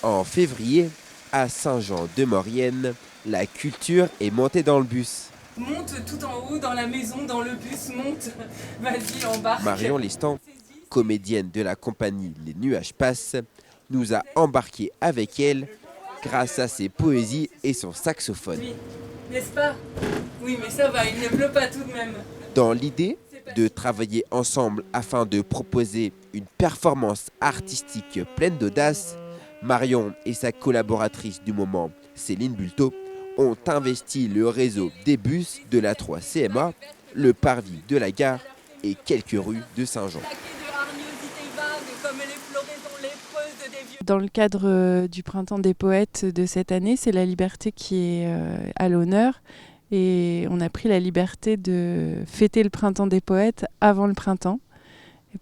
En février, à Saint-Jean-de-Maurienne, la culture est montée dans le bus. Monte tout en haut dans la maison, dans le bus, monte, vas-y, embarque. Marion Lestan, comédienne de la compagnie Les Nuages Passent, nous a embarqués avec elle grâce à ses poésies et son saxophone. Oui, n'est-ce pas? Oui, mais ça va, il ne pleut pas tout de même. Dans l'idée de travailler ensemble afin de proposer une performance artistique pleine d'audace, Marion et sa collaboratrice du moment, Céline Bulto, ont investi le réseau des bus de la 3 CMA, le parvis de la gare et quelques rues de Saint-Jean. Dans le cadre du Printemps des poètes de cette année, c'est la liberté qui est à l'honneur. Et on a pris la liberté de fêter le Printemps des poètes avant le printemps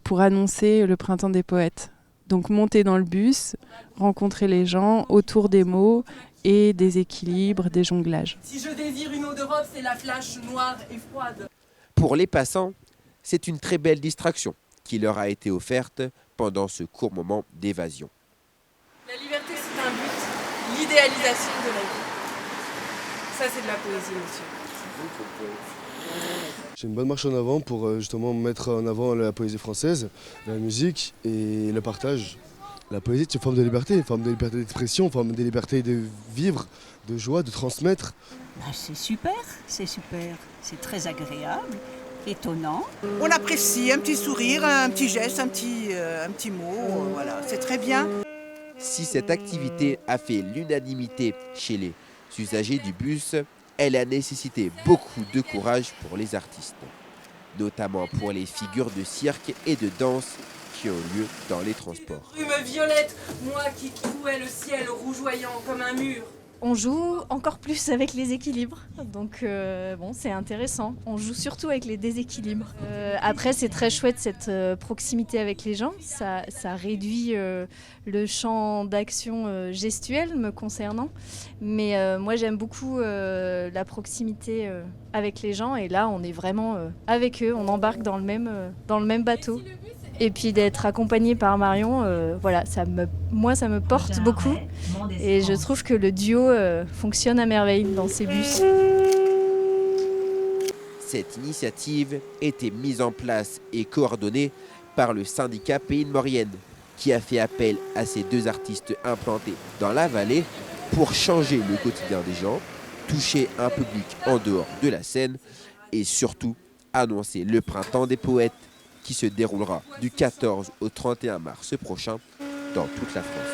pour annoncer le Printemps des poètes. Donc monter dans le bus, rencontrer les gens autour des mots et des équilibres, des jonglages. Si je désire une eau d'Europe, c'est la flash noire et froide. Pour les passants, c'est une très belle distraction qui leur a été offerte pendant ce court moment d'évasion. La liberté, c'est un but, l'idéalisation de la vie. Ça, c'est de la poésie, monsieur. J'ai une bonne marche en avant pour justement mettre en avant la poésie française, la musique et le partage. La poésie, c'est une forme de liberté d'expression, une forme de liberté de vivre, de joie, de transmettre. C'est super, c'est très agréable, étonnant. On apprécie un petit sourire, un petit geste, un petit mot, voilà, c'est très bien. Si cette activité a fait l'unanimité chez les usagers du bus, elle a nécessité beaucoup de courage pour les artistes, notamment pour les figures de cirque et de danse qui ont lieu dans les transports. Brume violette, moi qui trouais le ciel rougeoyant comme un mur. On joue encore plus avec les équilibres, donc bon, c'est intéressant. On joue surtout avec les déséquilibres. Après, c'est très chouette cette proximité avec les gens. Ça réduit le champ d'action gestuelle me concernant. Mais moi, j'aime beaucoup la proximité avec les gens. Et là, on est vraiment avec eux. On embarque dans le même bateau. Et puis d'être accompagnée par Marion, voilà, ça me porte beaucoup. Et je trouve que le duo fonctionne à merveille dans ces bus. Cette initiative était mise en place et coordonnée par le syndicat Pays de Maurienne, qui a fait appel à ces deux artistes implantés dans la vallée pour changer le quotidien des gens, toucher un public en dehors de la scène et surtout annoncer le Printemps des poètes qui se déroulera du 14 au 31 mars prochain dans toute la France.